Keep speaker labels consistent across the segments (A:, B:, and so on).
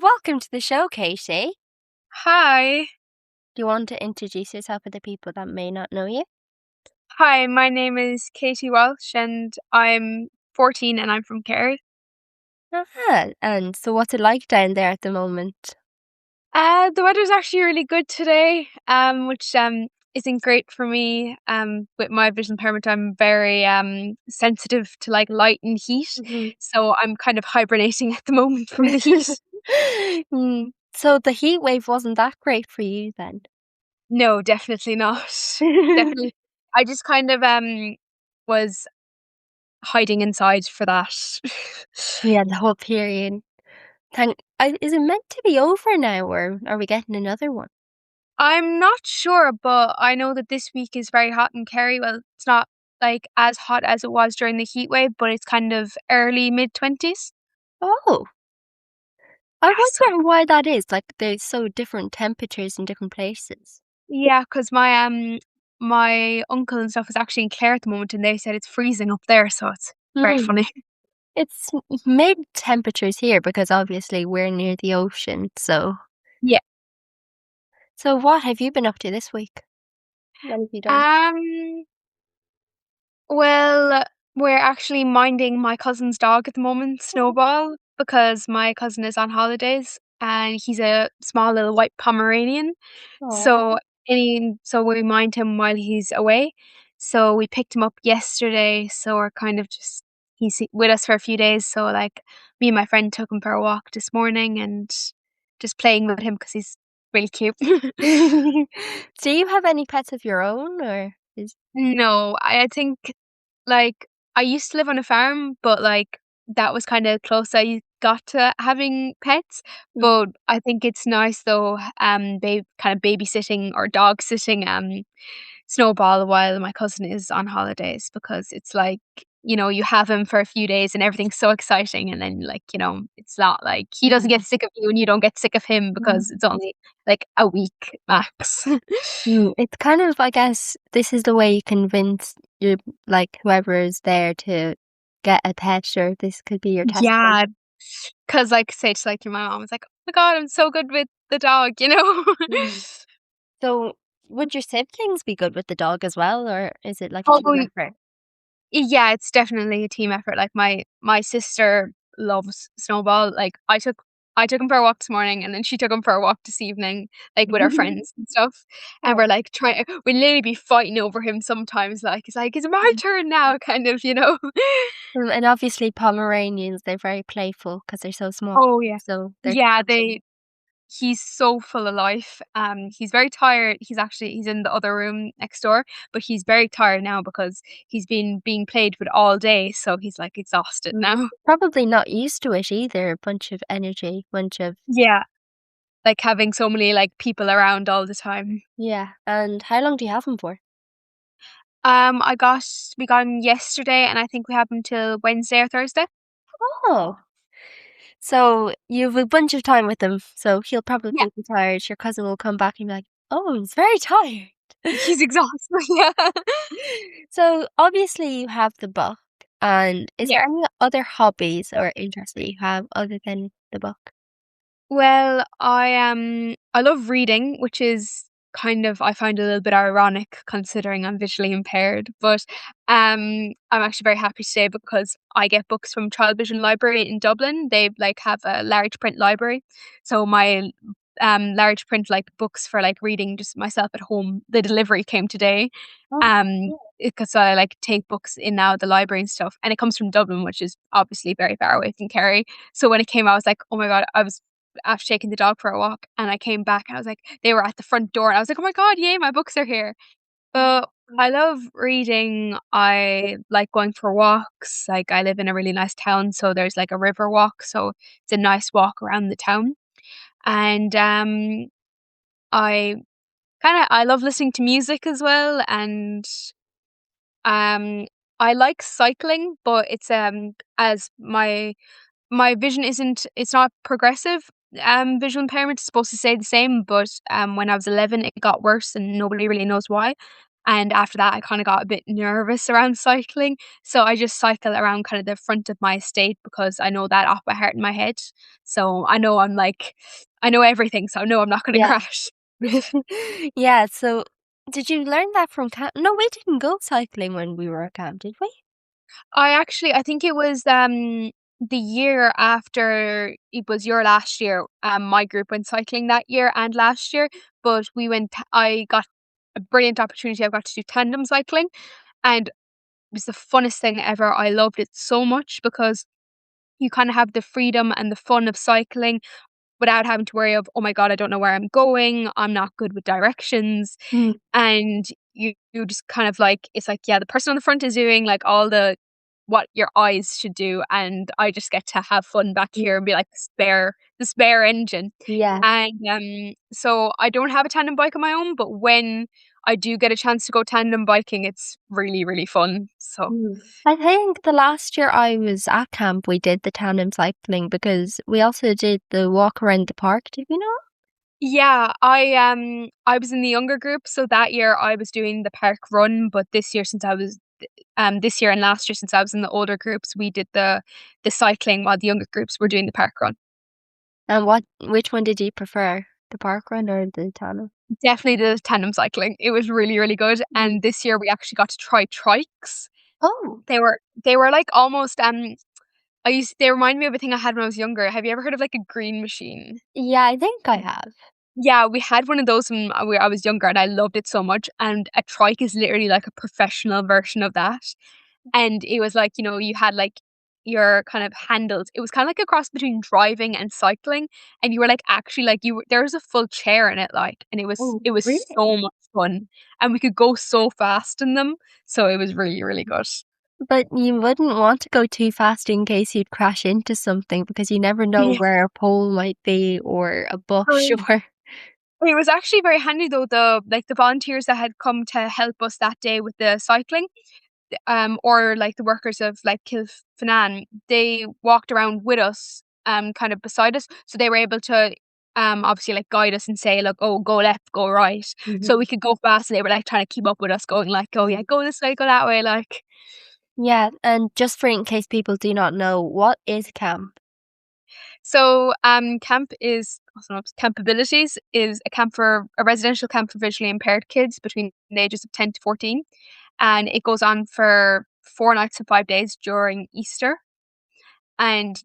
A: welcome to the show, Katie.
B: Hi.
A: Do you want to introduce yourself to the people that may not know you?
B: Hi, my name is Katie Walsh and I'm 14 and I'm from Kerry.
A: And so what's it like down there at the moment?
B: The weather's actually really good today, which isn't great for me. With my vision impairment, I'm very sensitive to like light and heat,
A: Mhm.
B: so I'm kind of hibernating at the moment from the heat.
A: So the heat wave wasn't that great for you then?
B: No, definitely not. Definitely, I just kind of was hiding inside for that.
A: Yeah, the whole period. Is it meant to be over now, or are we getting another one?
B: I'm not sure, but I know that this week is very hot in Kerry. Well, it's not like as hot as it was during the heat wave, but it's kind of early mid-20s.
A: Oh, I
B: Yes.
A: wonder why that is. Like, there's so different temperatures in different places.
B: Yeah, 'cause my uncle and stuff is actually in Clare at the moment and they said it's freezing up there, so it's very
A: Mhm.
B: funny.
A: It's mid temperatures here because obviously we're near the ocean, so.
B: Yeah.
A: So what have you been up to this week? What have you done?
B: Um, well, we're actually minding my cousin's dog at the moment, Snowball, because my cousin is on holidays and he's a small little white Pomeranian.
A: Oh.
B: So we mind him while he's away. So we picked him up yesterday. So we're kind of just with us for a few days. So like me and my friend took him for a walk this morning and just playing with him because he's really cute.
A: Do you have any pets of your own or is
B: No, I think like I used to live on a farm, but like that was kind of close I got to having pets.
A: Mhm.
B: But I think it's nice though, kind of babysitting or dog sitting Snowball while my cousin is on holidays because it's like, you have him for a few days and everything's so exciting and then like, it's not like he doesn't get sick of you and you don't get sick of him
A: Mhm.
B: because it's only like a week max.
A: It's kind of, I guess, this is the way you convince your like whoever is there to get a pet, or this could be your test run.
B: Yeah, 'cause like say to like your mom, it's like, "Oh my god, I'm so good with the dog," you know?
A: Mhm. So would your siblings be good with the dog as well, or is it like a
B: Oh,
A: team effort?
B: yeah, it's definitely a team effort. Like my sister loves Snowball. Like I took him for a walk this morning and then she took him for a walk this evening, like with our friends and stuff. And we're
A: Oh.
B: like trying we literally be fighting over him sometimes, like it's like, "It's my turn now," kind of, you know?
A: And obviously Pomeranians, they're very playful because 'cause they're so small,
B: Oh yeah.
A: so they're
B: Yeah, he's so full of life. He's very tired. He's in the other room next door, but he's very tired now because he's been being played with all day, so he's like exhausted now.
A: probably not used to it either, a bunch of energy, bunch of
B: Yeah, like having so many like people around all the time.
A: yeah, and how long do you have them for?
B: I got we got him yesterday, and I think we have him till Wednesday or Thursday.
A: Oh. So you have a bunch of time with them, so he'll
B: Yeah,
A: probably be tired. Your cousin will come back and be like, "Oh, he's very tired."
B: he's exhausted. Yeah,
A: So obviously you have the book, and is
B: yeah.
A: there any other hobbies or interests that you have other than the book?
B: Well, I love reading, which is kind of I find a little bit ironic considering I'm visually impaired, but I'm actually very happy today because I get books from Child Vision Library in Dublin. They like have a large print library. So my large print like books for like reading just myself at home, the delivery came today.
A: Oh,
B: Um
A: yeah.
B: because I like take books in now the library and stuff, and it comes from Dublin, which is obviously very far away from Kerry. So when it came, I was like, "Oh my god!" I was after taking the dog for a walk and I came back and I was like they were at the front door and I was like, "Oh my god, yay, my books are here." But I love reading. I like going for walks. Like I live in a really nice town, so there's like a river walk, so it's a nice walk around the town. And I I love listening to music as well and um I like cycling, but it's as my vision isn't it's not progressive. Visual impairment is supposed to stay the same, but when I was 11, it got worse, and nobody really knows why. And after that, I kinda got a bit nervous around cycling, so I just cycle around kind of the front of my estate because I know that off by heart in my head. So I know I know everything, so I know I'm not gonna
A: Yeah.
B: crash.
A: Yeah, so did you learn that from camp? No, we didn't go cycling when we were at camp, did we?
B: I think it was, the year after it was your last year, my group went cycling that year and last year, but I got a brilliant opportunity. I got to do tandem cycling, and it was the funnest thing ever. I loved it so much because you kinda have the freedom and the fun of cycling without having to worry of, "Oh my god, I don't know where I'm going, I'm not good with directions."
A: Mm.
B: And you just kind of like it's like, yeah, the person on the front is doing, like, all the what your eyes should do, and I just get to have fun back
A: Mm.
B: here and be like the spare engine.
A: Yeah.
B: And, so I don't have a tandem bike of my own, but when I do get a chance to go tandem biking, it's really, really fun, so
A: Mm. I think the last year I was at camp, we did the tandem cycling because we also did the walk around the park. Did we not?
B: yeah, I was in the younger group, so that year I was doing the park run, but this year and last year since I was in the older groups, we did the cycling while the younger groups were doing the park run.
A: And which one did you prefer? The park run or the tandem?
B: Definitely the tandem cycling. It was really, really good,
A: Mm.
B: and this year we actually got to try trikes.
A: Oh,
B: They were like almost, they remind me of a thing I had when I was younger. Have you ever heard of like a green machine?
A: yeah, I think I have.
B: Yeah, we had one of those when I was younger, and I loved it so much, and a trike is literally like a professional version of that. And it was like, you had like your kind of handles. It was kind of like a cross between driving and cycling, and you were like actually like there was a full chair in it, like, and it was
A: Oh,
B: it was
A: really?
B: so much fun, and we could go so fast in them, so it was really, really good.
A: But you wouldn't want to go too fast in case you'd crash into something because you never know
B: Yeah.
A: where a pole might be or a bush or
B: It was actually very handy though. The volunteers that had come to help us that day with the cycling, or like the workers of like Kilfinane, they walked around with us, kind of beside us, so they were able to, obviously like guide us and say like, "Oh, go left, go right," so
A: Mhm.
B: we could go fast. And they were like trying to keep up with us, going like, "Oh yeah, go this way, go that way," like.
A: Yeah, and just for in case people do not know, what is camp?
B: So, Camp Abilities is a residential camp for visually impaired kids between the ages of 10 to 14, and it goes on for 4 nights and 5 days during Easter. And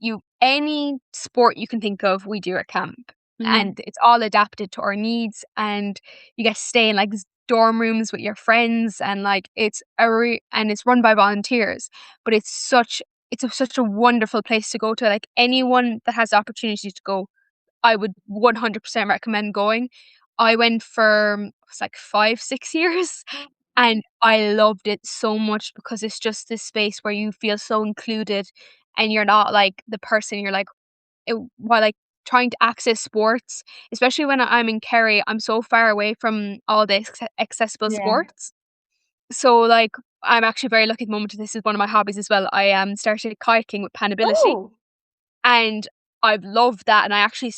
B: any sport you can think of, we do at camp,
A: Mhm.
B: and it's all adapted to our needs, and you get to stay in, like, dorm rooms with your friends, and, like, it's run by volunteers, but such a wonderful place to go to, like, anyone that has the opportunity to go, I would 100% recommend going. I went for, it's like 5, 6 years, and I loved it so much because it's just this space where you feel so included, and you're not like the person you're like while like trying to access sports, especially when I'm in Kerry, I'm so far away from all the accessible
A: Yeah.
B: sports. So like I'm actually very lucky at the moment. This is one of my hobbies as well. I started kayaking with Panability,
A: Oh!
B: and I've loved that, and I actually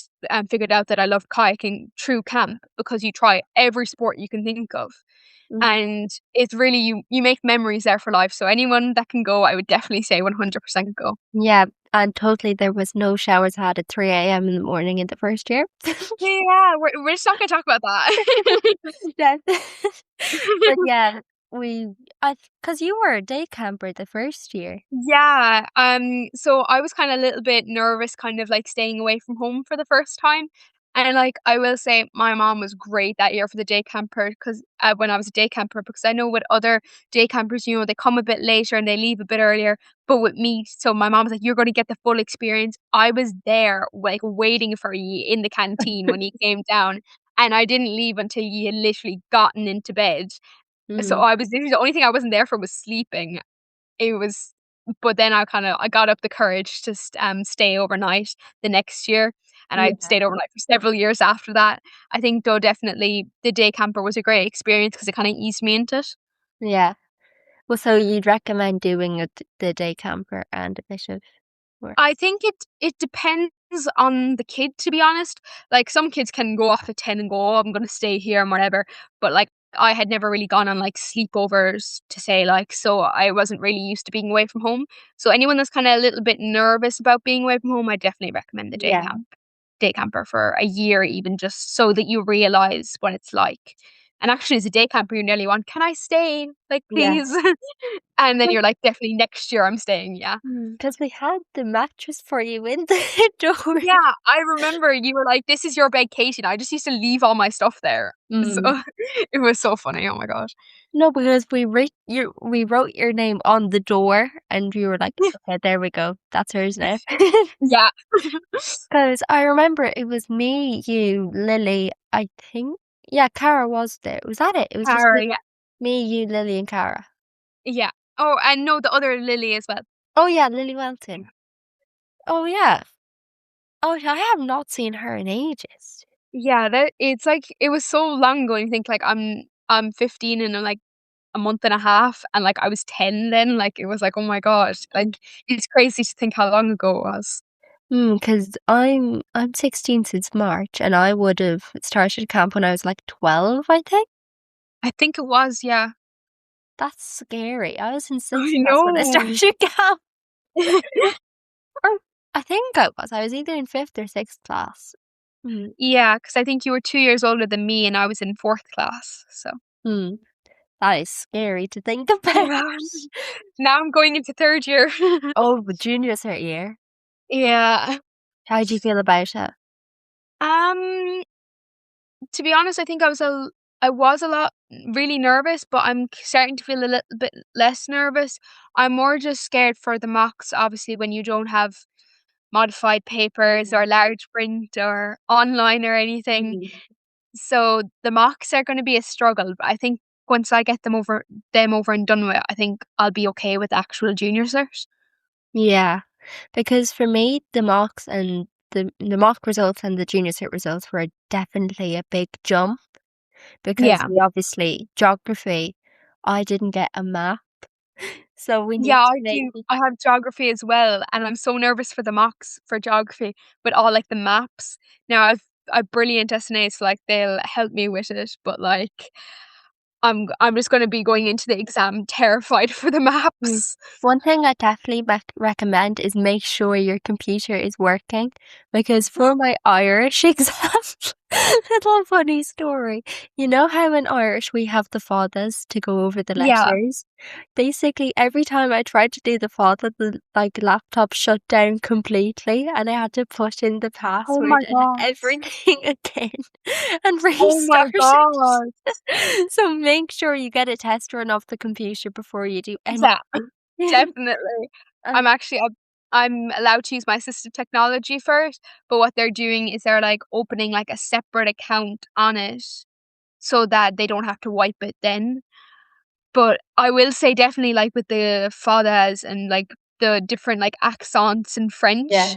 B: figured out that I love kayaking through camp because you try every sport you can think of,
A: Mm.
B: and it's really you make memories there for life. So anyone that can go, I would definitely say 100% go.
A: Yeah, and totally there was no showers had at 3 a.m. in the morning in the first year.
B: Yeah, we're just not gonna talk about that.
A: Yeah. But yeah, I 'cause you were a day camper the first year.
B: Yeah, so I was kinda a little bit nervous, kind of, like, staying away from home for the first time, and, like, I will say my mom was great that year for the day camper 'cause when I was a day camper, because I know with other day campers, they come a bit later and they leave a bit earlier, but with me, so my mom was like, "You're gonna get the full experience." I was there, like, waiting for you in the canteen when you came down, and I didn't leave until you had literally gotten into bed. So
A: Mm.
B: I was literally the only thing I wasn't there for was sleeping. It was But then I got up the courage to stay overnight the next year, and I
A: Yeah.
B: stayed overnight for several years after that. I think though definitely the day camper was a great experience because it kinda eased me into it.
A: Yeah. Well, so you'd recommend doing the day camper and a bit of work?
B: I think it depends on the kid, to be honest. Like, some kids can go off at 10 and go, "Oh, I'm gonna stay here," and whatever, but, like, I had never really gone on like sleepovers to say like, so I wasn't really used to being away from home. So anyone that's kind of a little bit nervous about being away from home, I definitely recommend the
A: Yeah.
B: day camper for a year, even just so that you realize what it's like. And actually, as a day camper, you nearly want, can I stay? Like,
A: Yeah.
B: please. And then you're like, definitely next year I'm staying. Yeah.
A: Because we had the mattress for you in the door.
B: Yeah, I remember you were like, "This is your bed, Katie," and I just used to leave all my stuff there. So
A: Mm.
B: it was so funny, oh my gosh.
A: No, because we wrote your name on the door, and we were like, okay, there we go. That's hers now.
B: Yeah.
A: Because I remember it was me, you, Lily, I think. Yeah, Cara was there. Was that it? It was just
B: Tara, yeah.
A: me, you, Lily, and Cara.
B: Yeah. Oh, and no, the other Lily as well.
A: Oh yeah, Lily Welton. Oh yeah. Oh, I have not seen her in ages.
B: Yeah, that it's like it was so long ago, and you think like I'm 15 in like a month and a half, and like I was 10 then, like it was like, oh my gosh, like it's crazy to think how long ago it was.
A: Because I'm 16 since March, and I would have started camp when I was like 12, I think.
B: I think it was, yeah.
A: That's scary. I was in
B: I
A: sixth class when I
B: know.
A: started camp. Or I think I was. I was either in fifth or sixth class. Mm.
B: Yeah, because I think you were 2 years older than me, and I was in 4th class, so
A: Hmm. That is scary to think about.
B: yeah. Now I'm going into 3rd year.
A: Oh, the junior cert year.
B: Yeah.
A: How do you feel about it?
B: Um, to be honest, I think I was a lot really nervous, but I'm starting to feel a little bit less nervous. I'm more just scared for the mocks, obviously, when you don't have modified papers or large print or online or anything.
A: Mm.
B: So the mocks are gonna be a struggle, but I think once I get them over and done with, I think I'll be okay with the actual junior cert.
A: Yeah, because for me, the mocks and the mock results and the junior cert results were definitely a big jump because
B: Yeah.
A: we obviously geography, I didn't get a map, so we
B: Yeah,
A: need to
B: I
A: make.
B: do. I have geography as well, and I'm so nervous for the mocks for geography with all, like, the maps. Now I've brilliant SNA, so, like, they'll help me with it, but, like, I'm just gonna be going into the exam terrified for the
A: Mm.
B: maps.
A: One thing I definitely recommend is make sure your computer is working because for my Irish exam, little funny story. You know how in Irish we have the fadas to go over the
B: Yeah.
A: letters? Basically, every time I tried to do the fada, the laptop shut down completely and I had to put in the
B: Oh my
A: password and
B: god.
A: everything again and
B: Oh my
A: restart it.
B: god.
A: So make sure you get a test run off the computer before you do
B: Yeah.
A: anything.
B: Definitely. I'm
A: Um,
B: actually I'm allowed to use my assistive technology first, but what they're doing is they're, like, opening, like, a separate account on it so that they don't have to wipe it then. But I will say definitely, like, with the fadas and, like, the different, like, accents in French
A: Yeah.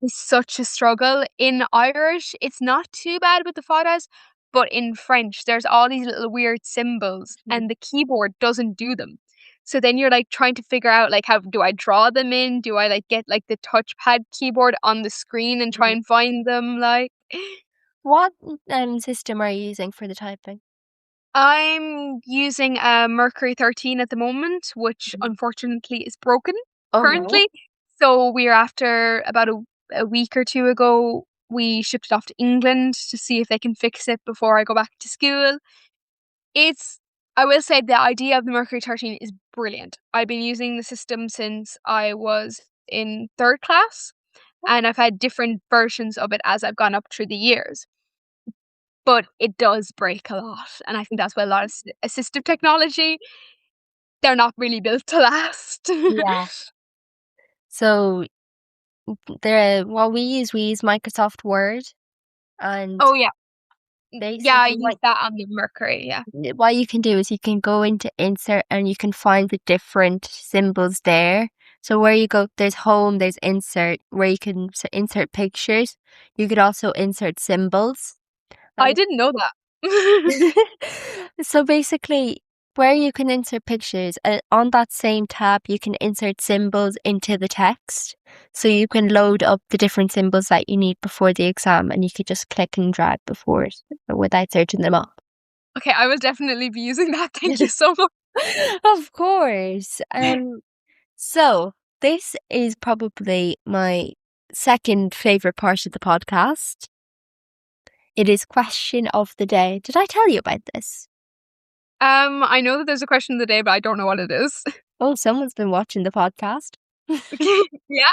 B: is such a struggle. In Irish, it's not too bad with the fadas, but in French, there's all these little weird symbols, and the keyboard doesn't do them. So then you're, like, trying to figure out, like, how do I draw them in? Do I, like, get, like, the touchpad keyboard on the screen and try
A: Mhm.
B: and find them, like
A: What system are you using for the typing?
B: I'm using a Mercury 13 at the moment, which
A: Mhm.
B: unfortunately is broken
A: Oh no.
B: currently. So we're after about a week or 2 ago, we shipped it off to England to see if they can fix it before I go back to school. It's I will say the idea of the Mercury 13 is brilliant. I've been using the system since I was in 3rd class, and I've had different versions of it as I've gone up through the years. But it does break a lot, and I think that's why a lot of assistive technology, they're not really built to last.
A: Yeah. So we use Microsoft Word and
B: Oh, yeah. Yeah, I
A: basically
B: use that on the Mercury, yeah.
A: what you can do is you can go into insert and you can find the different symbols there. So where you go, there's home, there's insert, where you can insert pictures. You could also insert symbols.
B: I
A: And
B: didn't know that.
A: so basically, where you can insert pictures, on that same tab, you can insert symbols into the text. So you can load up the different symbols that you need before the exam, and you could just click and drag before it without searching them up.
B: Okay, I will definitely be using that. Thank you so much.
A: Of course. So this is probably my second favorite part of the podcast. It is question of the day. Did I tell you about this?
B: I know that there's a question of the day, but I don't know what it is.
A: Oh, someone's been watching the podcast.
B: Okay, yeah.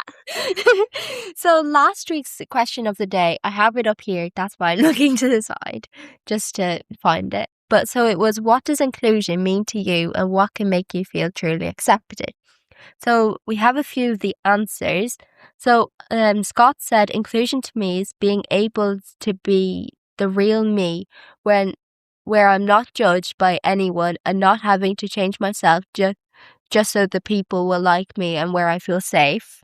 A: So last week's question of the day, I have it up here. That's why I'm looking to the side just to find it. But so it was, what does inclusion mean to you and what can make you feel truly accepted? So we have a few of the answers. So Scott said, inclusion to me is being able to be the real me where I'm not judged by anyone and not having to change myself just so the people will like me and where I feel safe.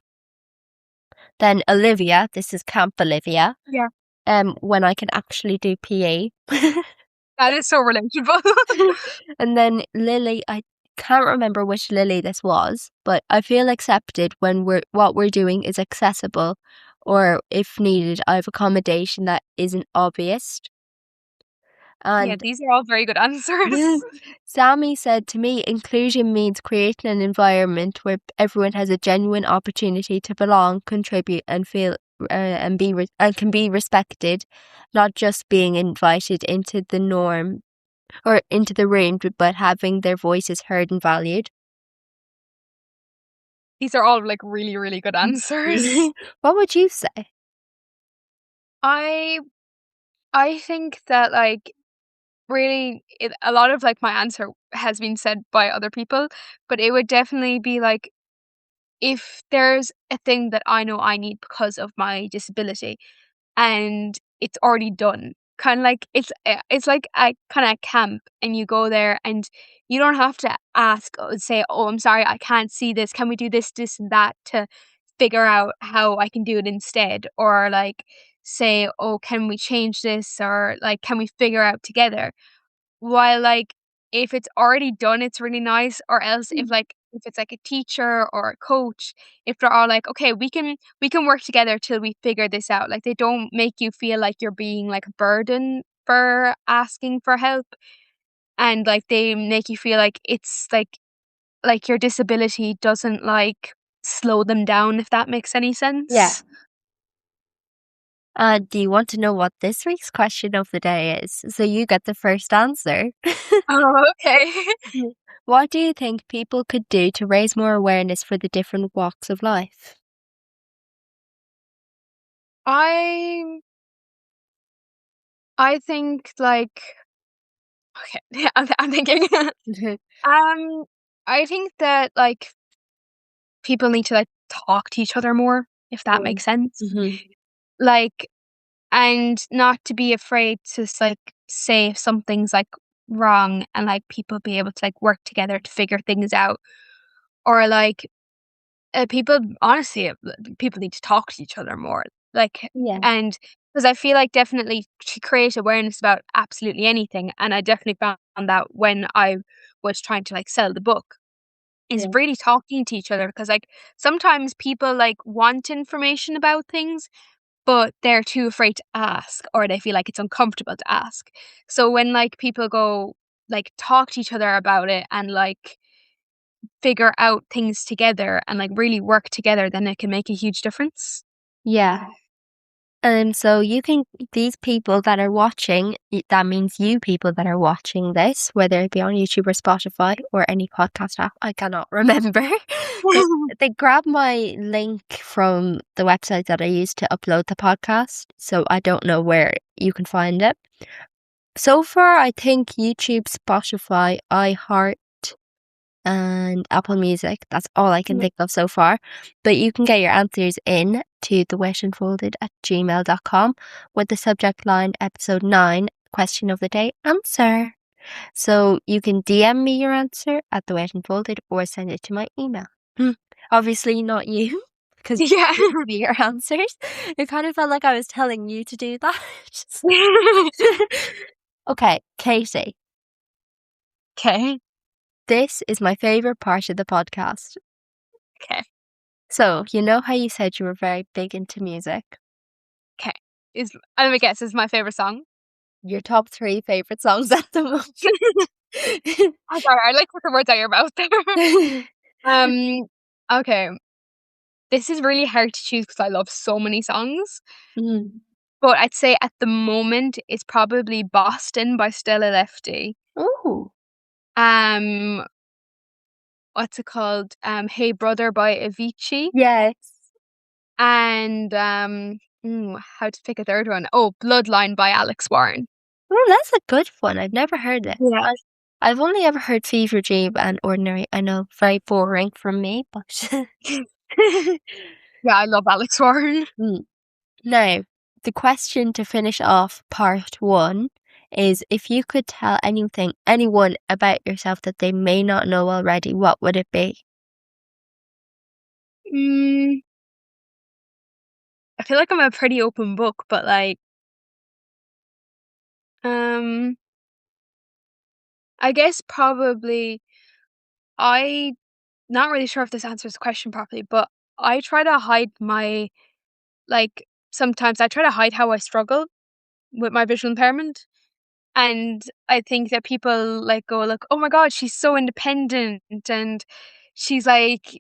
A: Then Olivia, this is Camp Olivia,
B: Yeah.
A: when I can actually do PE.
B: That is so relatable.
A: And then Lily, I can't remember which Lily this was, but I feel accepted when what we're doing is accessible, or if needed, I have accommodation that isn't obvious.
B: Yeah,
A: And
B: these are all very good answers.
A: Sammy said to me, inclusion means creating an environment where everyone has a genuine opportunity to belong, contribute, and feel and can be respected, not just being invited into the norm or into the room, but having their voices heard and valued.
B: These are all like really, really good answers.
A: What would you say?
B: I I think that like really a lot of like my answer has been said by other people, but it would definitely be like if there's a thing that I know I need because of my disability and it's already done. Kind of like it's like a kind of camp, and you go there and you don't have to ask or say, "Oh, I'm sorry, I can't see this. Can we do this, this, and that to figure out how I can do it instead?" Or like say, "Oh, can we change this?" Or like, "Can we figure out together?" While, like, if it's already done, it's really nice, or else if,
A: Mm.
B: like, if it's, like, a teacher or a coach, if they're all like, "Okay, we can work together till we figure this out." Like, they don't make you feel like you're being, like, a burden for asking for help, and, like, they make you feel like it's, like your disability doesn't, like, slow them down, if that makes any
A: Yeah.
B: sense.
A: Do you want to know what this week's question of the day is? So you get the first answer.
B: Oh, okay.
A: What do you think people could do to raise more awareness for the different walks of life?
B: I I think, like okay, I'm thinking. Um, I think that, like, people need to, like, talk to each other more, if that makes sense.
A: Mm-hmm.
B: Like, and not to be afraid to like, say if something's, like, wrong and, like, people be able to, like, work together to figure things out. Or, like, people honestly, people need to talk to each other more. Like,
A: Yeah.
B: and because I feel like definitely to create awareness about absolutely anything, and I definitely found that when I was trying to, like, sell the book. Is
A: Yeah.
B: really talking to each other because, like, sometimes people, like, want information about things, but they're too afraid to ask or they feel like it's uncomfortable to ask. So when, like, people go, like, talk to each other about it and, like, figure out things together and, like, really work together, then it can make a huge difference.
A: Yeah. So you can, these people that are watching, that means you people that are watching this, whether it be on YouTube or Spotify or any podcast app, I cannot remember. they, they grab my link from the website that I used to upload the podcast, so I don't know where you can find it. So far, I think YouTube, Spotify, iHeart, and Apple Music. That's all I can
B: Yeah.
A: think of so far. But you can get your answers in to thewetandfolded@gmail.com with the subject line episode 9, question of the day, answer. So you can DM me your answer at the Wet and Folded or send it to my email. Obviously not you, because
B: Yeah.
A: you gave me your answers. It kind of felt like I was telling you to do that. Okay, Katie,
B: Okay.
A: this is my favorite part of the podcast.
B: Okay.
A: So, you know how you said you were very big into music?
B: Okay. Is let me guess, is my favorite song?
A: Your top 3 favorite songs at the moment.
B: I'm sorry, I like put the words out your mouth there. Um, okay. This is really hard to choose because I love so many songs,
A: Mm.
B: but I'd say at the moment it's probably "Boston" by Stella Lefty.
A: Ooh.
B: Um, what's it called? "Hey Brother" by Avicii,
A: Yes.
B: and, how to pick a third one? Oh, "Bloodline" by Alex Warren.
A: Oh, that's a good one. I've never heard this.
B: Yeah.
A: I've only ever heard Fever Dream and Ordinary. I know, very boring from me, but
B: Yeah, I love Alex Warren.
A: Mm. Now, the question to finish off part 1 is if you could tell anyone about yourself that they may not know already, what would it be?
B: Mm, I feel like I'm a pretty open book, but, like, um, I guess probably I not really sure if this answers the question properly, but I try to hide my like, sometimes I try to hide how I struggle with my visual impairment, and I think that people, like, go, like, "Oh my god, she's so independent, and she's, like,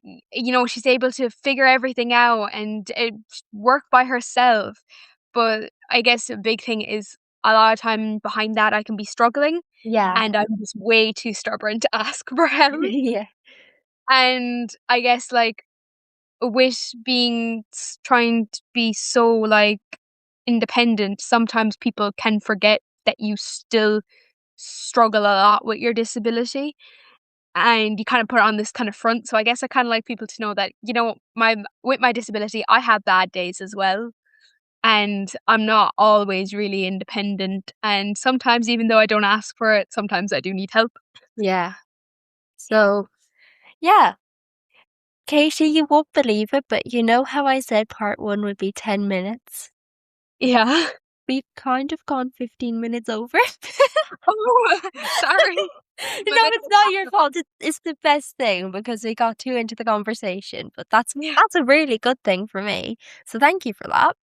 B: she's able to figure everything out and, work by herself." But I guess a big thing is a lot of time behind that, I can be struggling,
A: Yeah.
B: and I'm just way too stubborn to ask for help,
A: Yeah.
B: and I guess, like, with being trying to be so, like, independent, sometimes people can forget that you still struggle a lot with your disability, and you kind of put it on this kind of front. So I guess I kind of like people to know that, my with my disability, I have bad days as well, and I'm not always really independent, and sometimes even though I don't ask for it, sometimes I do need help.
A: Yeah. So, yeah. Katie, you won't believe it, but you know how I said part 1 would be 10 minutes?
B: Yeah.
A: We've kind of gone 15 minutes over.
B: Oh, sorry.
A: No,
B: But
A: it's not your fault. It's the best thing because we got too into the conversation, but that's
B: yeah,
A: that's a really good thing for me. So thank you for that.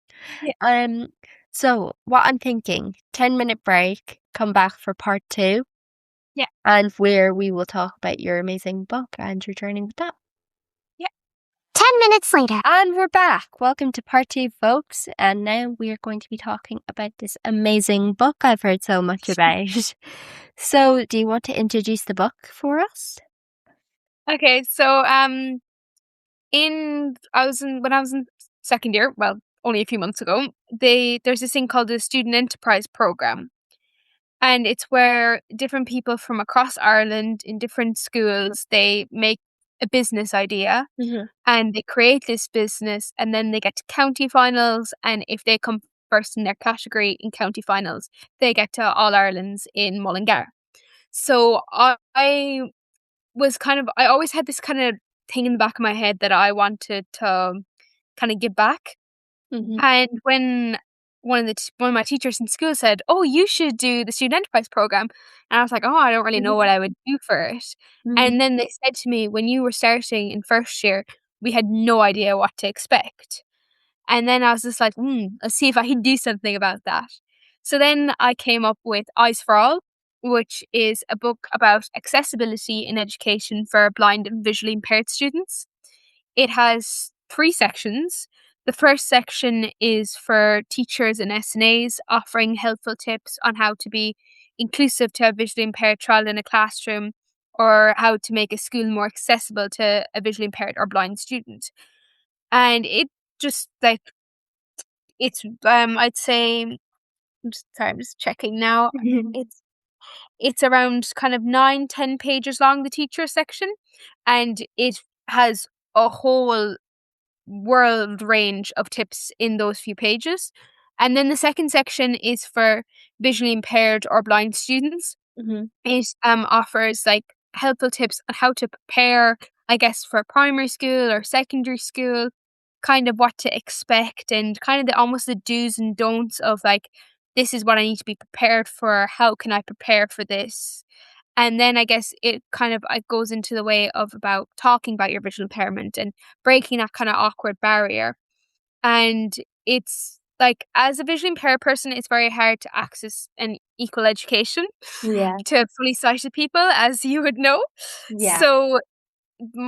B: yeah,
A: Um, so what I'm thinking, 10-minute break, come back for part 2,
B: yeah,
A: and where we will talk about your amazing book and your journey with that.
B: yeah.
A: 10 minutes later. And we're back. Welcome to part 2, folks. And now we are going to be talking about this amazing book I've heard so much about. So, do you want to introduce the book for us?
B: Okay, so, when I was in second year, well, only a few months ago, there's this thing called the Student Enterprise Program, and it's where different people from across Ireland in different schools, they make a business idea,
A: Mhm.
B: and they create this business, and then they get to county finals, and if they come first in their category in county finals, they get to All Irelands in Mullingar. So I always had this kind of thing in the back of my head that I wanted to kind of give back.
A: Mhm.
B: And when one of my teachers in school said, "Oh, you should do the student enterprise program," and I was like, "Oh, I don't really know what I would do for it."
A: Mhm.
B: And then they said to me, "When you were starting in first year, we had no idea what to expect." And then I was just like, let's see if I can do something about that." So then I came up with Eyes for All, which is a book about accessibility in education for blind and visually impaired students. It has 3 sections. The first section is for teachers and SNAs, offering helpful tips on how to be inclusive to a visually impaired child in a classroom, or how to make a school more accessible to a visually impaired or blind student. And it just like I'd say I'm just checking now.
A: Mhm.
B: It's around kind of 9, 10 pages long, the teacher section, and it has a whole world range of tips in those few pages. And then the second section is for visually impaired or blind students.
A: Mhm.
B: It offers like helpful tips on how to prepare, I guess, for primary school or secondary school, kind of what to expect, and kind of the almost the do's and don'ts of like, this is what I need to be prepared for. How can I prepare for this? And then I guess it goes into the way of about talking about your visual impairment and breaking that kind of awkward barrier. And it's like as a visually impaired person, it's very hard to access an equal education
A: Yeah.
B: to fully sighted people, as you would know.
A: Yeah.
B: So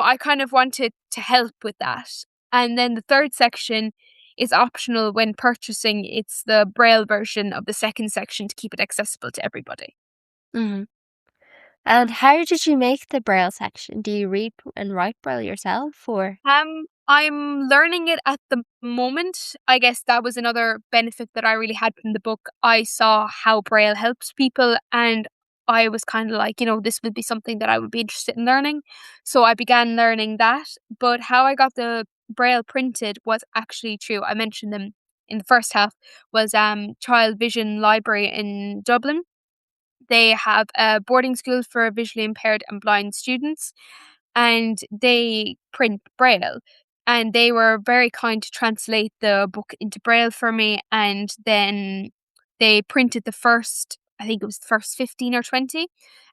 B: I kind of wanted to help with that. And then the third section is optional when purchasing. It's the Braille version of the second section to keep it accessible to everybody.
A: Mhm. And how did you make the Braille section? Do you read and write Braille yourself or?
B: I'm learning it at the moment. I guess that was another benefit that I really had from the book. I saw how Braille helps people, and I was kind of like, this would be something that I would be interested in learning. So I began learning that. But how I got the Braille printed was actually true. I mentioned them in the first half was Child Vision Library in Dublin. They have a boarding school for visually impaired and blind students, and they print Braille. And they were very kind to translate the book into Braille for me. And then they printed the first, I think it was the first 15 or 20.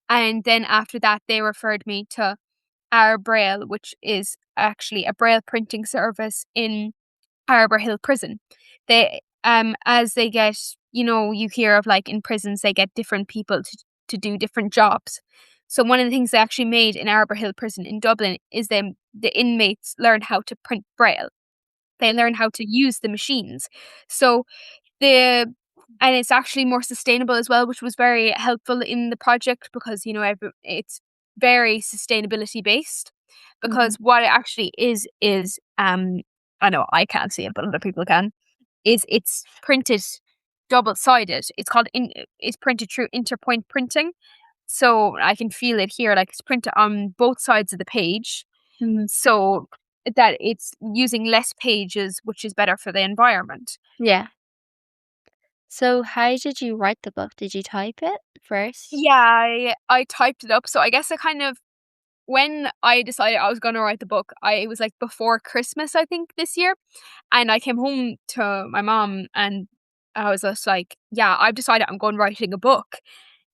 B: And then after that, they referred me to our Braille, which is actually a Braille printing service in Harbour Hill Prison. They as they get, you hear of like in prisons they get different people to do different jobs. So one of the things they actually made in Harbour Hill Prison in Dublin is them the inmates learn how to print Braille. They learn how to use the machines. So the and it's actually more sustainable as well, which was very helpful in the project because it's very sustainability based.
A: Mhm.
B: Because what it actually is I know I can't see it, but other people can. Is it's printed double sided. It's printed through interpoint printing, so I can feel it here. Like it's printed on both sides of the page,
A: Mhm.
B: so that it's using less pages, which is better for the environment.
A: Yeah. So how did you write the book? Did you type it first?
B: Yeah, I typed it up. So I guess I kind of when I decided I was gonna write the book, it was like before Christmas, I think, this year. And I came home to my mom and I was just like, yeah, I've decided I'm going writing a book.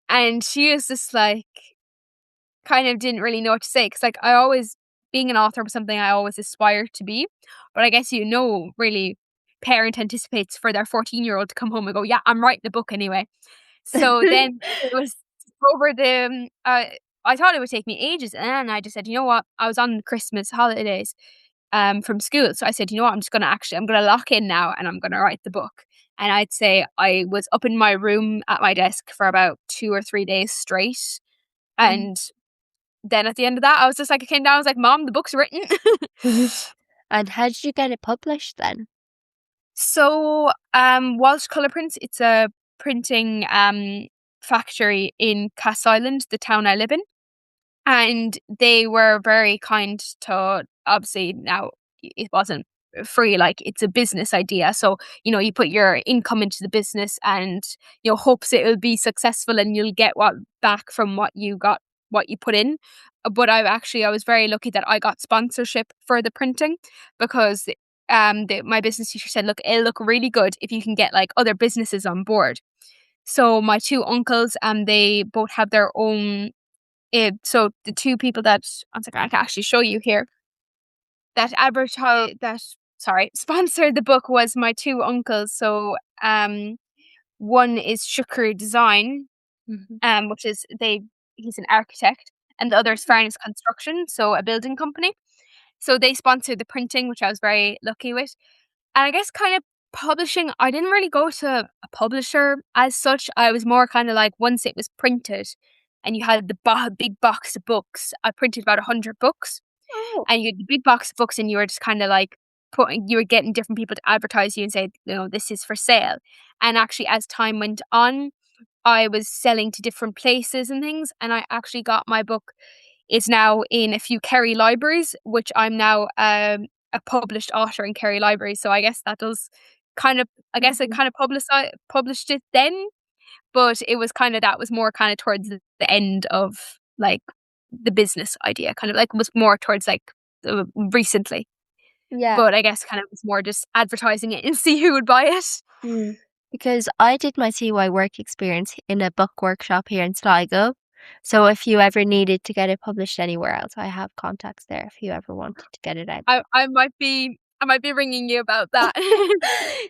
B: And she was just like, kind of didn't really know what to say. Cause like I always, being an author was something I always aspired to be. But I guess, really, parent anticipates for their 14-year-old to come home and go, yeah, I'm writing a book anyway. So then it was over I thought it would take me ages, and then I just said, "You know what? I was on Christmas holidays, from school, so I said, 'You know what? I'm gonna lock in now, and I'm gonna write the book.'" And I'd say I was up in my room at my desk for about 2 or 3 days straight,
A: Mhm.
B: and then at the end of that, I was just like I came down, I was like, "Mom, the book's written."
A: Mhm. And how did you get it published then?
B: So, Walsh Colour Prints, it's a printing, factory in Cass Island, the town I live in. And they were very kind to obviously now it wasn't free, like it's a business idea. So, you put your income into the business and, hopes it'll be successful and you'll get what back from what you put in. But I was very lucky that I got sponsorship for the printing because my business teacher said, look, it'll look really good if you can get like other businesses on board. So my two uncles, they both have their own so the two people that one second, I can actually show you here that advertise that sorry sponsored the book was my two uncles. So one is Shukri Design,
A: Mhm.
B: which is he's an architect, and the other is Farnes Construction, so a building company. So they sponsored the printing, which I was very lucky with. And I guess kind of publishing, I didn't really go to a publisher as such. I was more kind of like once it was printed and you had the big box of books, I printed about 100 books
A: Oh.
B: and you had the big box of books and you were just kind of like you were getting different people to advertise you and say, this is for sale. And actually, as time went on, I was selling to different places and things. And I actually got my book is now in a few Kerry libraries, which I'm now a published author in Kerry libraries. So I guess that does I guess it
A: Mhm.
B: kind of published it then, but it was kind of that was more kind of towards the end of like the business idea, kind of like was more towards like recently.
A: Yeah.
B: But I guess kind of was more just advertising it and see who would buy it.
A: Mm. Because I did my TY work experience in a book workshop here in Sligo. So if you ever needed to get it published anywhere else, I have contacts there if you ever wanted to get it out.
B: I might be I might be ringing you about that.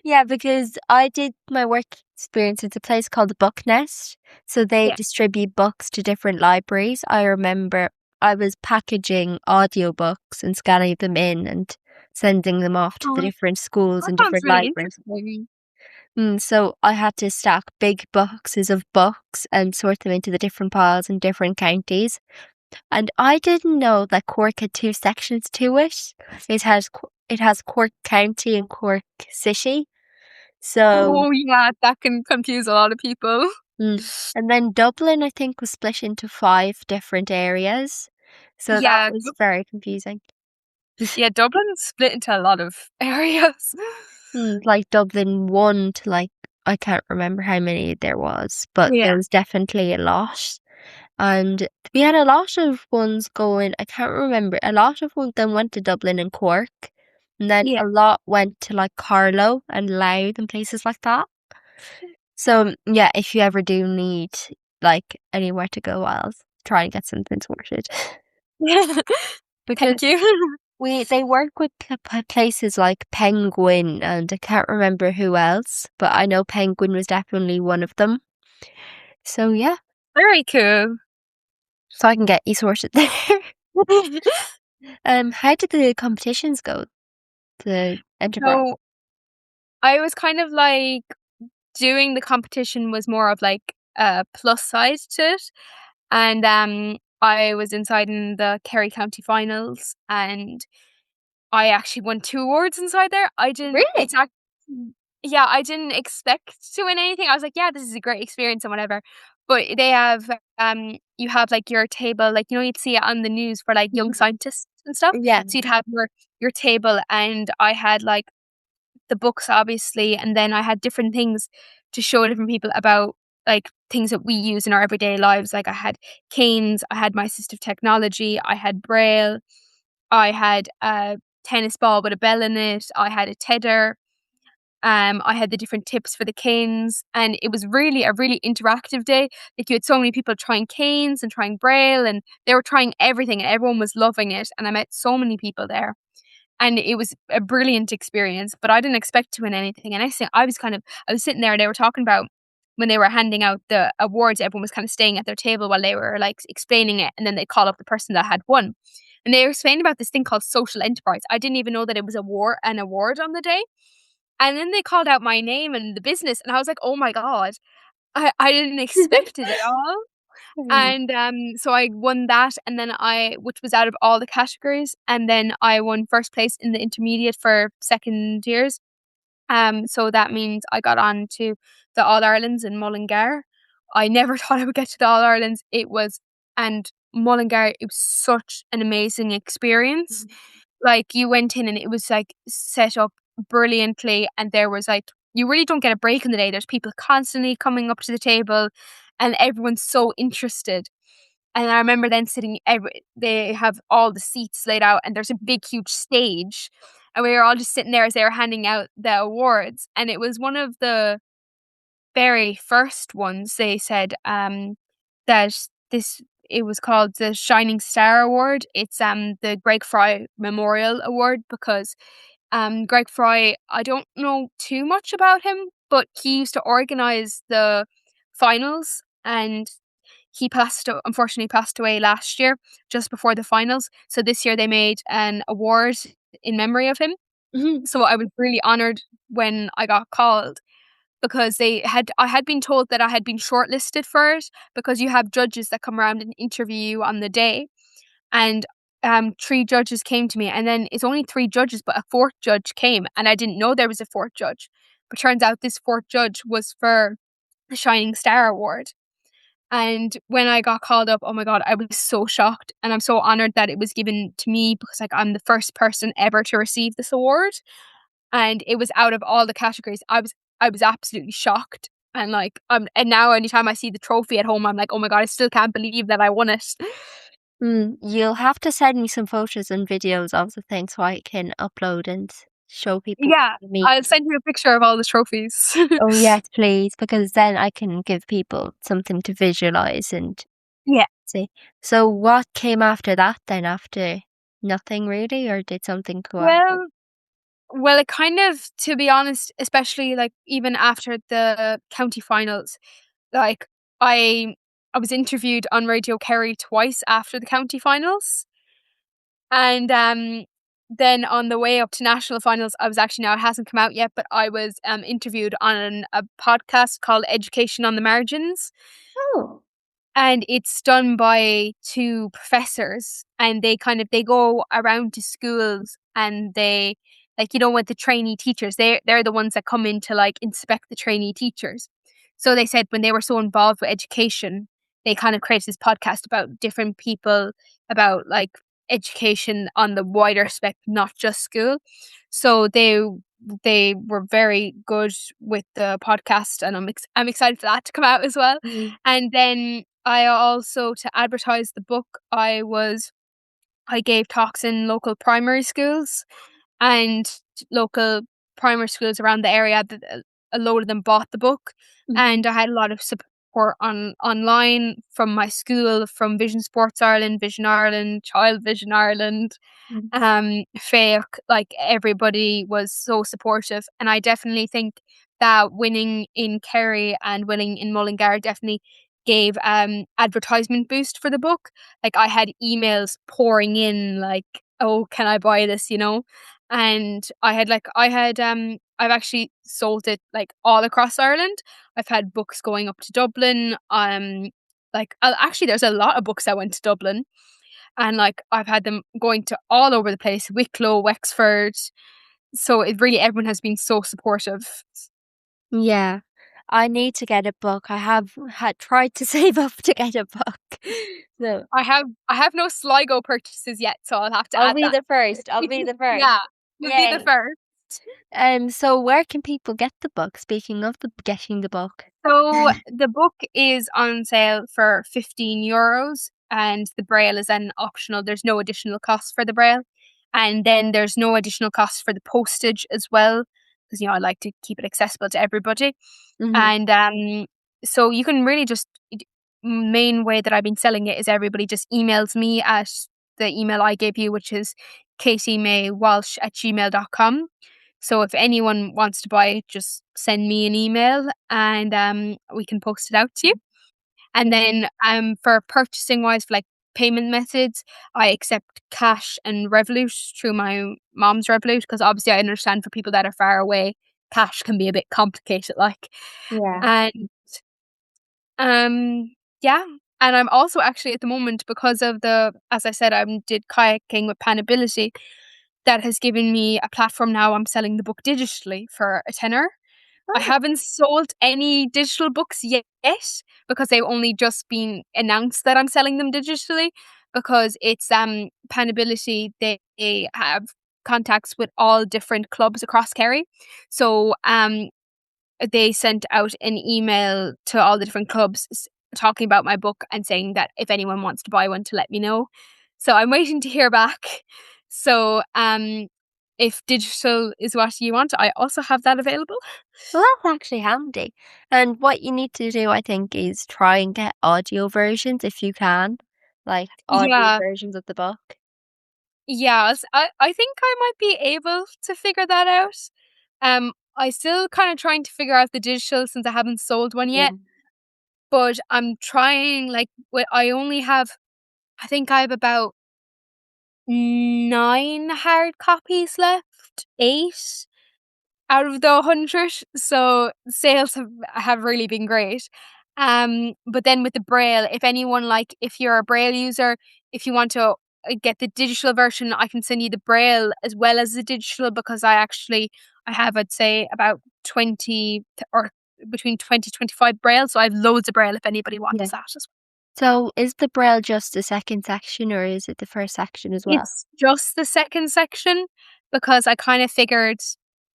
A: Yeah, because I did my work experience at a place called the Book Nest. So they
B: Yeah.
A: distribute books to different libraries. I remember I was packaging audiobooks and scanning them in and sending them off to the
B: Oh,
A: different schools
B: that
A: and
B: sounds
A: different
B: really
A: libraries.
B: interesting.
A: So I had to stack big boxes of books and sort them into the different piles in different counties. And I didn't know that Cork had two sections to it. It has Cork County and Cork City. So,
B: Oh yeah, that can confuse a lot of people.
A: mm. And then Dublin, I think, was split into five different areas. So that
B: Yeah,
A: was very confusing.
B: yeah, Dublin's split into a lot of areas.
A: Like Dublin 1 to like, I can't remember how many there was, but
B: Yeah,
A: there was definitely a lot. And we had a lot of ones going, I can't remember, a lot of them went to Dublin and Cork. And then
B: yeah.
A: a lot went to like Carlow and Louth and places like that. So yeah, if you ever do need like anywhere to go, I'll try and get something sorted.
B: Thank
A: Because
B: you.
A: they work with places like Penguin and I can't remember who else, but I know Penguin was definitely one of them. So yeah,
B: Very cool.
A: so I can get you sorted there. How did the competitions go? The enterprise.
B: So I was kind of like doing the competition was more of like a plus side to it. And I was inside in the Kerry County finals and I actually won 2 awards inside there. I didn't
A: Really?
B: it's act Yeah, I didn't expect to win anything. I was like, "Yeah, this is a great experience and whatever." But they have, you have, like, your table, like, you'd see it on the news for, like, young
A: Mhm.
B: scientists and stuff.
A: Yeah.
B: So you'd have your table, and I had, like, the books, obviously, and then I had different things to show different people about, like, things that we use in our everyday lives. Like, I had canes, I had my assistive technology, I had braille, I had a tennis ball with a bell in it, I had a tether, I had the different tips for the canes, and it was really a really interactive day. Like, you had so many people trying canes and trying braille, and they were trying everything, and everyone was loving it, and I met so many people there. And it was a brilliant experience, but I didn't expect to win anything, and I was sitting there, and they were talking about when they were handing out the awards, everyone was kinda staying at their table while they were, like, explaining it, and then they call up the person that had won. And they were explaining about this thing called social enterprise. I didn't even know that it was an award on the day, and then they called out my name and the business, and I was like, "Oh my god." I didn't expect it at all.
A: Mm.
B: And, so I won that, and then which was out of all the categories, and then I won 1st place in the intermediate for 2nd years. So that means I got on to the All Irelands in Mullingar. I never thought I would get to the All Irelands. And Mullingar, it was such an amazing experience. Like, you went in and it was, like, set up brilliantly, and there was, like, you really don't get a break in the day. There's people constantly coming up to the table, and everyone's so interested. And I remember then they have all the seats laid out, and there's a big, huge stage, and we were all just sitting there as they were handing out the awards, and it was one of the very first ones. They said, that this it was called the Shining Star Award. It's, the Greg Fry Memorial Award because, Greg Fry, I don't know too much about him, but he used to organize the finals, and unfortunately passed away last year, just before the finals. So this year they made an award in memory of him.
A: Mhm.
B: So I was really honored when I got called because I had been told that I had been shortlisted for it because you have judges that come around and interview you on the day. And 3 judges came to me, and then it's only 3 judges, but a 4th judge came, and I didn't know there was a 4th judge. But turns out this 4th judge was for the Shining Star Award. And when I got called up, oh my god, I was so shocked, and I'm so honored that it was given to me because, like, I'm the first person ever to receive this award, and it was out of all the categories. I was absolutely shocked, and, like, and now anytime I see the trophy at home, I'm like, "Oh my god, I still can't believe that I won it."
A: You'll have to send me some photos and videos of the thing so I can upload and show people
B: Yeah,
A: me.
B: I'll send you a picture of all the trophies.
A: Oh yes, please, because then I can give people something to visualize and
B: Yeah.
A: see. So what came after that then? After nothing really, or did something go after?
B: Well, Well, it kind of, to be honest, especially like even after the county finals, like I I was interviewed on Radio Kerry twice after the county finals. And then on the way up to national finals, I was actually, now it hasn't come out yet, but I was interviewed on a podcast called Education on the Margins,
A: Oh.
B: and it's done by two professors, and they go around to schools, and they, like, with the trainee teachers, they're the ones that come in to like inspect the trainee teachers. So they said when they were so involved with education, they kind of created this podcast about different people, about like education on the wider spectrum, not just school. So they were very good with the podcast, and I'm excited for that to come out as well.
A: Mhm.
B: And then I also, to advertise the book, I gave talks in local primary schools, and local primary schools around the area. A load of them bought the book,
A: Mhm.
B: and I had a lot of support online from my school, from Vision Sports Ireland, Vision Ireland, Child Vision Ireland,
A: Mhm.
B: fake, like everybody was so supportive. And I definitely think that winning in Kerry and winning in Mullingar definitely gave advertisement boost for the book. Like I had emails pouring in like, oh, can I buy this, and I've actually sold it like all across Ireland. I've had books going up to Dublin. Like actually there's a lot of books that went to Dublin, and like I've had them going to all over the place, Wicklow, Wexford. So it really, everyone has been so supportive.
A: Yeah. I need to get a book. I have had tried to save up to get a book. So
B: I have no Sligo purchases yet, so I'll have to
A: I'll
B: add
A: be
B: that.
A: the first. I'll be the first.
B: Yeah, you'll be the
A: Yay.
B: first.
A: So where can people get the book? Speaking of the getting the book.
B: So the book is on sale for €15, and the Braille is then optional. There's no additional cost for the Braille. And then there's no additional cost for the postage as well, because I like to keep it accessible to everybody.
A: Mhm.
B: And so you can really just, main way that I've been selling it is everybody just emails me at the email I gave you, which is katiemaywalsh@gmail.com. So if anyone wants to buy it, just send me an email, and we can post it out to you. And then for purchasing wise, for like payment methods, I accept cash and Revolut through my mom's Revolut, because obviously I understand for people that are far away, cash can be a bit complicated, like.
A: Yeah.
B: And um yeah, and I'm also actually at the moment, because of the, as I said, I did kayaking with Panability, that has given me a platform. Now I'm selling the book digitally for a tenner. I
A: Oh.
B: haven't sold any digital books yet, because they've only just been announced that I'm selling them digitally, because it's Panability, they have contacts with all different clubs across Kerry. So they sent out an email to all the different clubs, talking about my book and saying that if anyone wants to buy one, to let me know. So I'm waiting to hear back. So if digital is what you want, I also have that available.
A: Well, that's actually handy. And what you need to do, I think, is try and get audio versions if you can, like audio
B: Yeah,
A: versions of the book.
B: yes. I think I might be able to figure that out. I still kind of trying to figure out the digital, since I haven't sold one
A: Yeah.
B: yet. But I'm trying, like, I only have, I think I have about 9 hard copies left, 8 out of the 100. So sales have really been great. But then with the Braille, if anyone, like, if you're a Braille user, if you want to get the digital version, I can send you the Braille as well as the digital, because I have, I'd say, about 20 or between 20 25 Braille. So I have loads of Braille if anybody
A: Yeah.
B: wants that as well.
A: So is the braille just the second section or is it the first section as well?
B: It's just the second section, because I kind of figured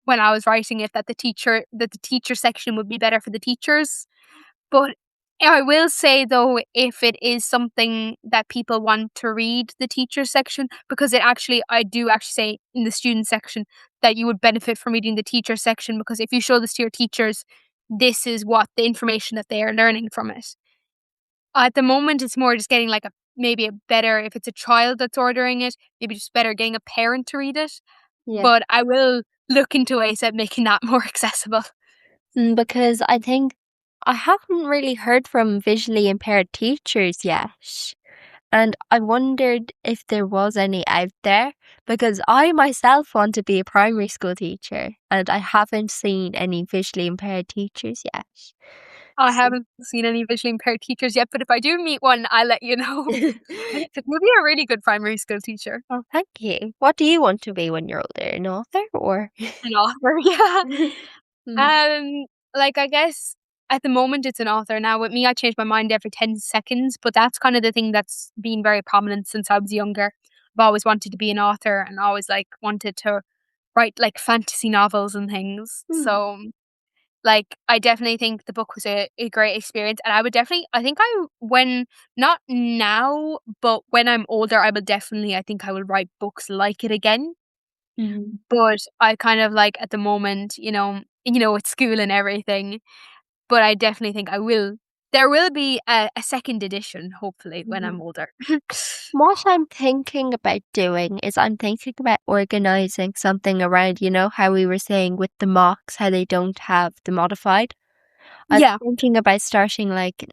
B: when I was writing it that the teacher section would be better for the teachers. But I will say though, if it is something that people want to read the teacher section, because I do actually say in the student section that you would benefit from reading the teacher section, because if you show this to your teachers, this is what the information that they are learning from it. At the moment, it's more just getting like maybe a better, if it's a child that's ordering it, maybe just better getting a parent to read it.
A: Yeah.
B: But I will look into ways of making that more accessible.
A: Because I think I haven't really heard from visually impaired teachers yet. And I wondered if there was any out there because I myself want to be a primary school teacher and I haven't seen any visually impaired teachers yet.
B: I
A: So
B: haven't seen any visually impaired teachers yet, but if I do meet one, I'll let you know. I think you'll be a really good primary school teacher.
A: oh, thank you. What do you want to be when you're older? An author or?
B: An author, yeah.
A: Hmm.
B: Um, like I guess at the moment it's an author. Now with me, I change my mind every 10 seconds, but that's kind of the thing that's been very prominent since I was younger. I've always wanted to be an author and always like wanted to write like fantasy novels and things.
A: Hmm.
B: So like I definitely think the book was a great experience and I would definitely I think I when not now, but when I'm older, I will definitely I think I will write books like it again.
A: Hmm.
B: But I kind of like at the moment, with school and everything, but I definitely think I will there will be a second edition, hopefully, when
A: Hmm.
B: I'm older.
A: What I'm thinking about doing is I'm thinking about organizing something around, how we were saying with the mocks, how they don't have the modified. I'm
B: Yeah.
A: thinking about starting like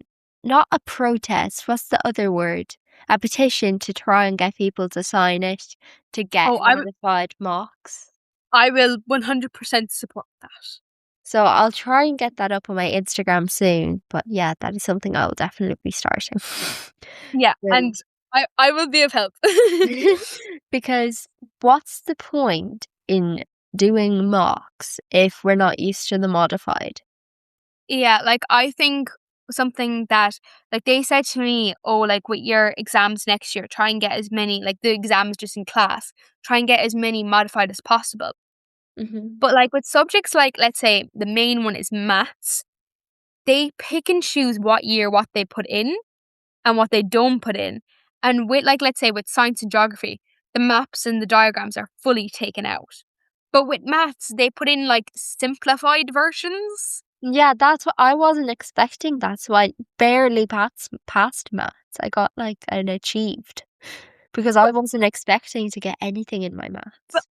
A: not a protest, what's the other word? A petition to try and get people to sign it to get
B: Oh,
A: modified mocks.
B: I will 100% support that.
A: So I'll try and get that up on my Instagram soon. But yeah, that is something I'll definitely be starting.
B: Yeah,
A: So-
B: and I will be of help.
A: because what's the point in doing mocks if we're not used to the modified?
B: Yeah, like, I think something that like, they said to me, "Oh, like, with your exams next year, try and get as many" like, the exams just in class, "Try and get as many modified as possible."
A: Hmm.
B: But, like, with subjects like, let's say, the main one is maths, they pick and choose what year what they put in and what they don't put in. And with, like, let's say, with science and geography, the maps and the diagrams are fully taken out. But with maths, they put in, like, simplified versions.
A: Yeah, that's what I wasn't expecting. That's why I barely passed maths. I got like an achieved because I wasn't expecting to get anything in my
B: But
A: maths.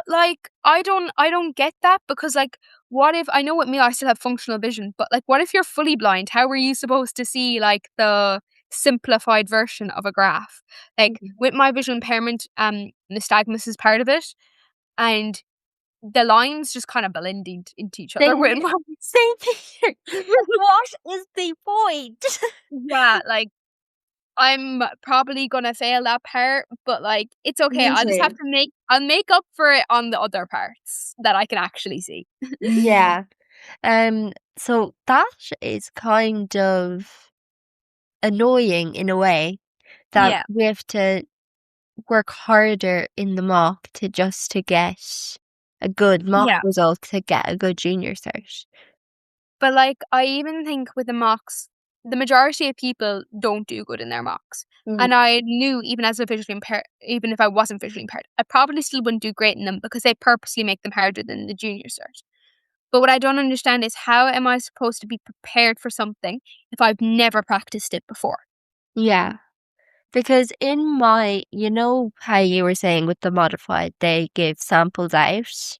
B: like, I don't get that because, like, what if I know with me, I still have functional vision, but, like, what if you're fully blind? How are you supposed to see, like, the simplified version of a graph? Like,
A: Mhm.
B: with my visual impairment, nystagmus is part of it, and the lines just kinda blended into each other
A: Same
B: with
A: here.
B: my
A: Same here. What is the point?
B: yeah, like, I'm probably gonna fail that part, but, like, it's okay.
A: Me
B: I'll just have
A: too.
B: to make up for it on the other parts that I can actually see.
A: Yeah. So that is kind of annoying in a way that
B: Yeah,
A: we have to work harder in the mock to get a good mock
B: yeah.
A: result to get a good junior cert.
B: But, like, I even think with the mocks, the majority of people don't do good in their mocks.
A: Mhm.
B: And I knew even as a visually impaired even if I wasn't visually impaired, I probably still wouldn't do great in them because they purposely make them harder than the junior cert. But what I don't understand is how am I supposed to be prepared for something if I've never practiced it before?
A: Yeah, because in how you were saying with the modified, they give samples out.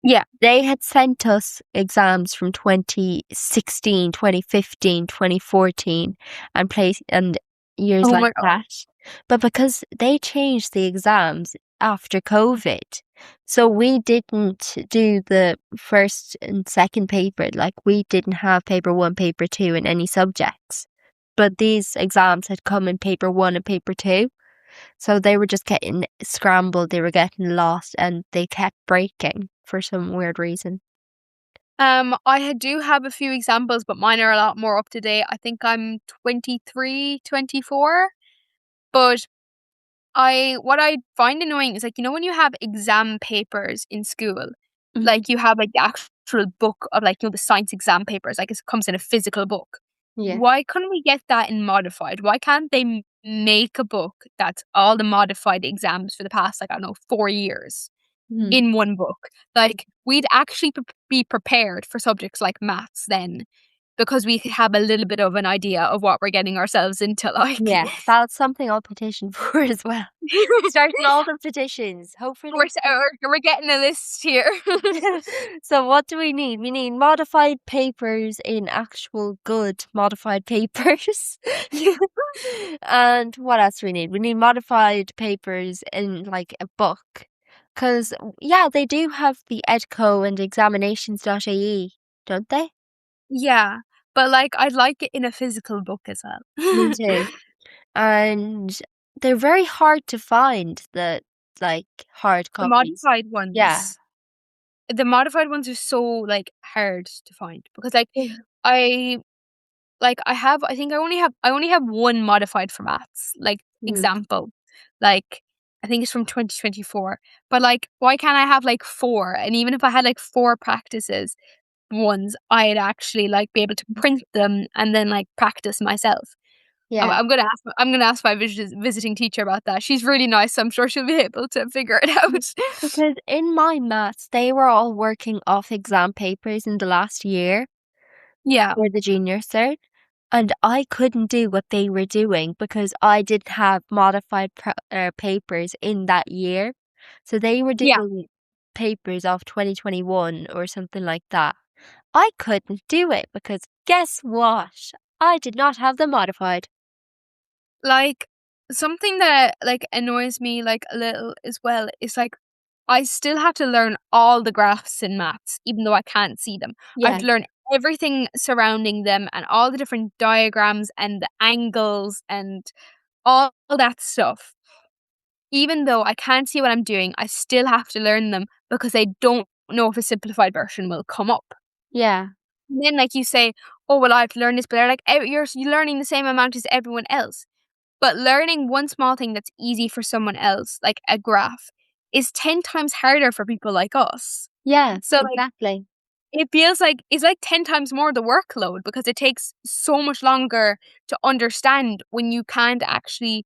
B: Yeah.
A: They had sent us exams from 2016, 2015, 2014, and years
B: Oh
A: like
B: my god.
A: that. But because they changed the exams after COVID, so we didn't do the first and second paper. Like we didn't have paper one, paper two in any subjects. But these exams had come in paper one and paper two. So they were just getting scrambled, they were getting lost, and they kept breaking for some weird reason.
B: Do have a few examples, but mine are a lot more up to date. I think I'm 23, 24. But I what I find annoying is, like, when you have exam papers in school,
A: Mhm.
B: like, you have, like, the actual book of, like, the science exam papers, like, it comes in a physical book.
A: Yeah.
B: Why couldn't we get that in modified? Why can't they make a book that's all the modified exams for the past, like, I don't know, 4 years
A: Mhm.
B: in one book? Like, we'd actually be prepared for subjects like maths then. because we have a little bit of an idea of what we're getting ourselves into, like.
A: Yeah, that's something I'll petition for as well. Starting all the petitions, hopefully.
B: We're getting a list here.
A: So what do we need? We need modified papers in actual good modified papers. And what else do we need? We need modified papers in like a book. Because, yeah, they do have the Edco and examinations.ie, don't they?
B: Yeah, but, like, I'd like it in a physical book as
A: Me
B: well.
A: too. And they're very hard to find, the like hard
B: The
A: copies.
B: modified
A: Yeah.
B: ones the modified ones are so, like, hard to find because, like,
A: Yeah.
B: I I think I only have 1 modified for maths, like,
A: Mm.
B: example. Like, I think it's from 2024, but, like, why can't I have, like, 4? And even if I had, like, 4 practices ones, I'd actually, like, be able to print them and then, like, practice myself. I'm
A: Yeah.
B: I'm gonna ask I'm gonna ask my visiting teacher about that. She's really nice, so I'm sure she'll be able to figure it
A: Mm.
B: out.
A: Because in my maths, they were all working off exam papers in the last year
B: Yeah,
A: for the junior cert, and I couldn't do what they were doing because I didn't have modified papers in that year. So they were
B: yeah.
A: doing papers of 2021 or something like that. I couldn't do it because guess what? I did not have them modified.
B: Like, something that, like, annoys me, like, a little as well is, like, I still have to learn all the graphs in maths, even though I can't see them. I have
A: Yeah,
B: to learn everything surrounding them and all the different diagrams and the angles and all that stuff. Even though I can't see what I'm doing, I still have to learn them because I don't know if a simplified version will come up.
A: yeah,
B: And then, like, you say, "Oh, well, I have to learn this," but they're like, You're learning the same amount as everyone else." But learning one small thing that's easy for someone else, like a graph, is 10 times harder for people like us.
A: yeah,
B: So, like,
A: exactly.
B: it feels like it's like 10 times more the workload because it takes so much longer to understand when you can't actually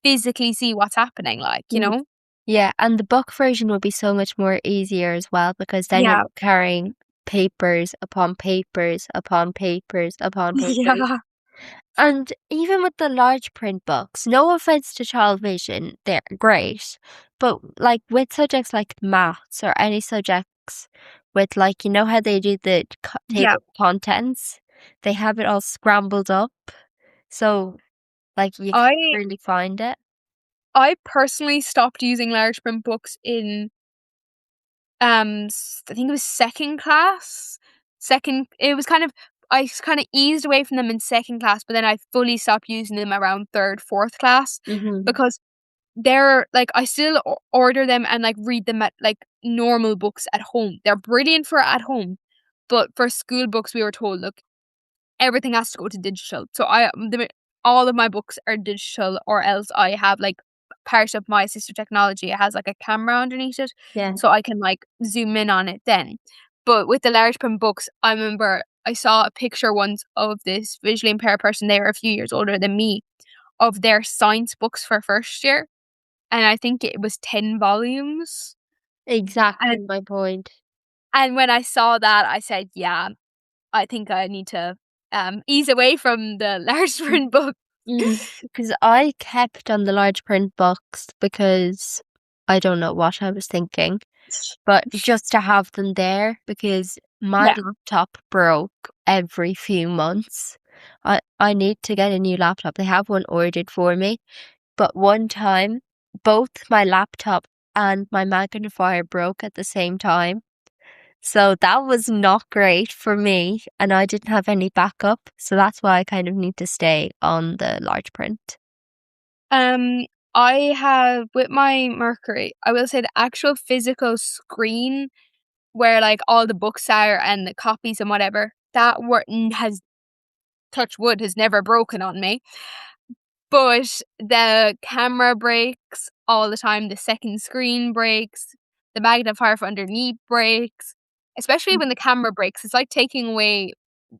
B: physically see what's happening, like, you
A: Mm.
B: know?
A: Yeah, and the book version would be so much more easier as well because then you're
B: Yeah.
A: not carrying papers upon papers upon papers upon papers.
B: Yeah.
A: And even with the large print books, no offense to child vision, they're great. But like with subjects like maths or any subjects with like, you know how they do the
B: Yeah.
A: table of contents? They have it all scrambled up. So like you can't
B: I
A: really find it.
B: I personally stopped using large print books in I think it was second class. Second it was kind of I kind of eased away from them in second class, but then I fully stopped using them around third, fourth class
A: Hmm.
B: because they're like I still order them and like read them at like normal books at home. They're brilliant for at home, but for school books we were told, look, everything has to go to digital. So all of my books are digital, or else I have like part of my assistive technology. It has like a camera underneath it,
A: Yeah,
B: so I can like zoom in on it then. But with the large print books, I remember I saw a picture once of this visually impaired person. They were a few years older than me, of their science books for first year, and I think it was 10 volumes.
A: exactly
B: And
A: my point.
B: when I saw that, I said, "Yeah, I think I need to ease away from the large print book."
A: Because I kept on the large print books because I don't know what I was thinking, but just to have them there because my
B: Yeah.
A: laptop broke every few months. I need to get a new laptop. They have one ordered for me, but one time both my laptop and my magnifier broke at the same time. So that was not great for me, and I didn't have any backup. So that's why I kind of need to stay on the large print.
B: Um, I have with my Mercury, I will say the actual physical screen where like all the books are and the copies and whatever, that has touch wood has never broken on me. But the camera breaks all the time, the second screen breaks, the magnifier for underneath breaks. Especially when the camera breaks, it's like taking away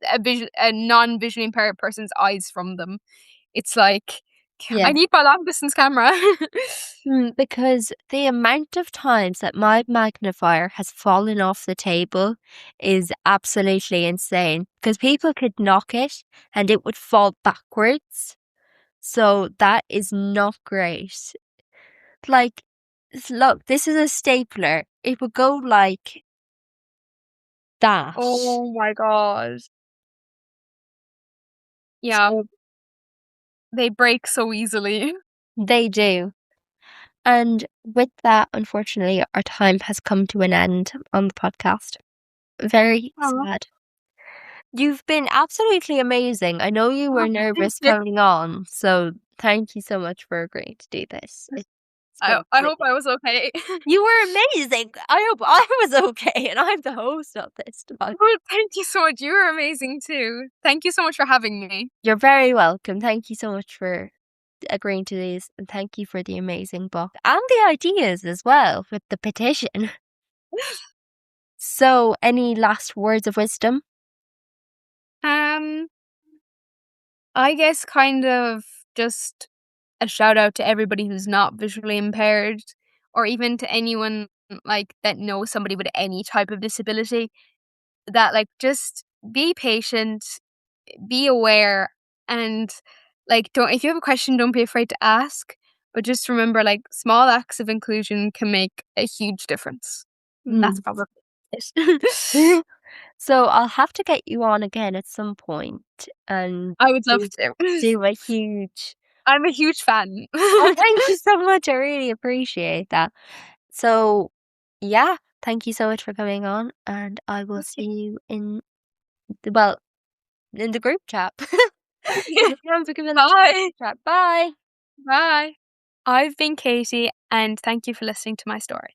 B: a non-visually impaired person's eyes from them. It's like
A: Yeah.
B: I need my long distance camera.
A: Because the amount of times that my magnifier has fallen off the table is absolutely insane. Because people could knock it and it would fall backwards. So that is not great. Like, look, this is a stapler. It would go like that.
B: Oh my god. Yeah,
A: So
B: they break so easily.
A: they do. And with that, unfortunately, our time has come to an end on the podcast. Very
B: Aw.
A: sad. You've been absolutely amazing. I know you were
B: Thank
A: nervous
B: you.
A: coming on, so thank you so much for agreeing to do this. It's
B: I
A: been
B: I hope
A: brilliant.
B: I was okay.
A: You were amazing. I hope I was okay, and I'm the host of this time.
B: Well, thank you so much. You were amazing too. Thank you so much for having me.
A: You're very welcome. Thank you so much for agreeing to these, and thank you for the amazing book and the ideas as well with the petition. So, any last words of wisdom?
B: Um, I guess kind of just a shout out to everybody who's not visually impaired, or even to anyone like that knows somebody with any type of disability, that like just be patient, be aware, and like don't, if you have a question, don't be afraid to ask, but just remember like small acts of inclusion can make a huge difference. And that's
A: Mm.
B: probably it.
A: So I'll have to get you on again at some point and
B: I would love
A: do,
B: to.
A: do a huge.
B: I'm a huge fan.
A: Oh, thank you so much. I really appreciate that. So, yeah, thank you so much for coming on, and I will see
B: Okay.
A: you in well, in the group chat. In the Cancer Village
B: Bye.
A: chat. Bye.
B: Bye. I've been Katie, and thank you for listening to my story.